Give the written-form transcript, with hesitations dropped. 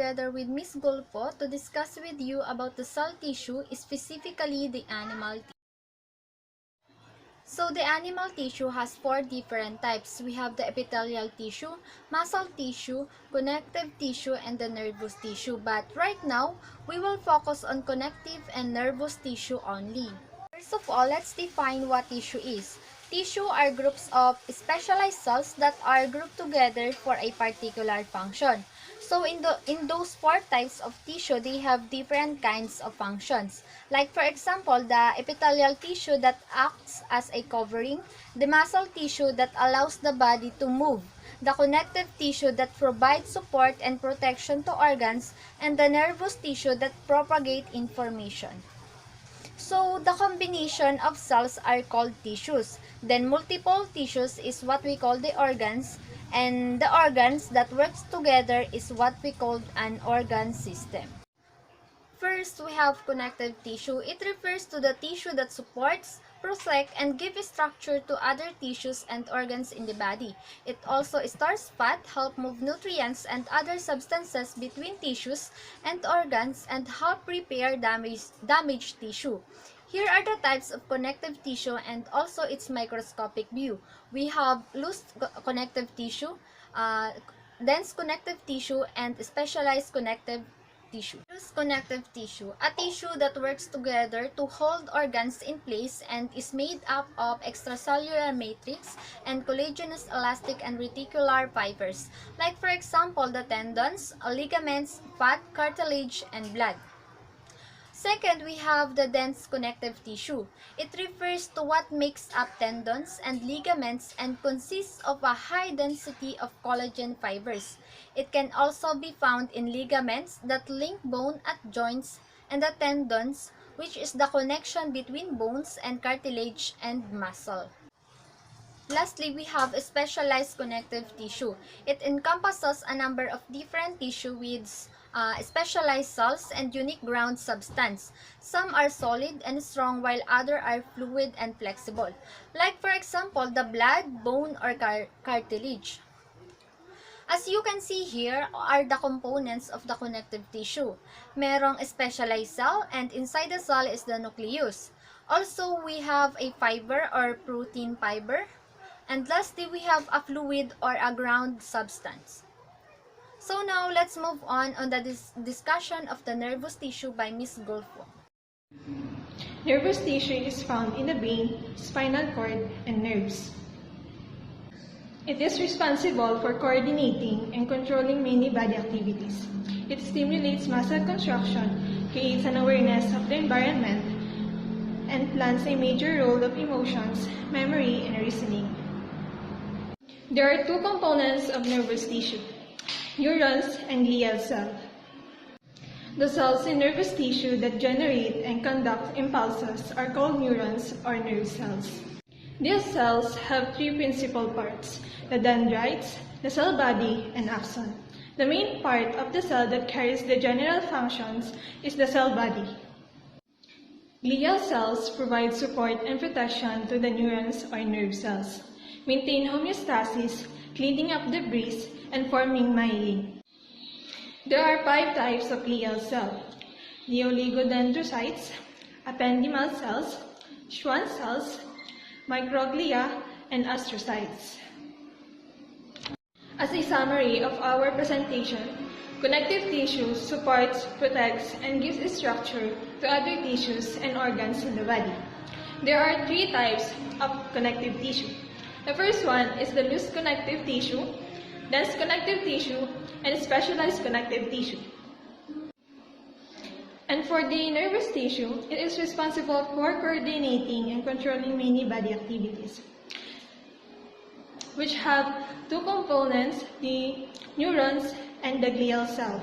together with Miss Gulpo to discuss with you about the cell tissue, specifically the animal tissue. So the animal tissue has four different types. We have the epithelial tissue, muscle tissue, connective tissue, and the nervous tissue. But right now, we will focus on connective and nervous tissue only. First of all, let's define what tissue is. Tissue are groups of specialized cells that are grouped together for a particular function. So in those four types of tissue, they have different kinds of functions. Like for example, the epithelial tissue that acts as a covering, the muscle tissue that allows the body to move, the connective tissue that provides support and protection to organs, and the nervous tissue that propagates information. So, the combination of cells are called tissues. Then, multiple tissues is what we call the organs. And the organs that works together is what we call an organ system. First, we have connective tissue. It refers to the tissue that supports, protects, and gives structure to other tissues and organs in the body. It also stores fat, help move nutrients and other substances between tissues and organs, and help repair damaged tissue. Here are the types of connective tissue and also its microscopic view. We have loose connective tissue, dense connective tissue, and specialized connective tissue. Loose connective tissue, a tissue that works together to hold organs in place and is made up of extracellular matrix and collagenous elastic and reticular fibers, like for example the tendons, ligaments, fat, cartilage, and blood. Second, we have the dense connective tissue. It refers to what makes up tendons and ligaments and consists of a high density of collagen fibers. It can also be found in ligaments that link bone at joints and the tendons, which is the connection between bones and cartilage and muscle. Lastly, we have a specialized connective tissue. It encompasses a number of different tissue with specialized cells and unique ground substance. Some are solid and strong while others are fluid and flexible. Like for example, the blood, bone, or cartilage. As you can see here are the components of the connective tissue. Merong specialized cell, and inside the cell is the nucleus. Also, we have a fiber or protein fiber. And lastly, we have a fluid or a ground substance. So now, let's move on the discussion of the nervous tissue by Ms. Gulpo. Nervous tissue is found in the brain, spinal cord, and nerves. It is responsible for coordinating and controlling many body activities. It stimulates muscle contraction, creates an awareness of the environment, and plays a major role of emotions, memory, and reasoning. There are two components of nervous tissue, neurons and glial cells. The cells in nervous tissue that generate and conduct impulses are called neurons or nerve cells. These cells have three principal parts, the dendrites, the cell body, and axon. The main part of the cell that carries the general functions is the cell body. Glial cells provide support and protection to the neurons or nerve cells, maintain homeostasis, cleaning up debris, and forming myelin. There are 5 types of glial cell: the oligodendrocytes, ependymal cells, Schwann cells, microglia, and astrocytes. As a summary of our presentation, connective tissue supports, protects, and gives structure to other tissues and organs in the body. There are 3 types of connective tissue. The first one is the loose connective tissue, dense connective tissue, and specialized connective tissue. And for the nervous tissue, it is responsible for coordinating and controlling many body activities, which have 2 components, the neurons and the glial cell.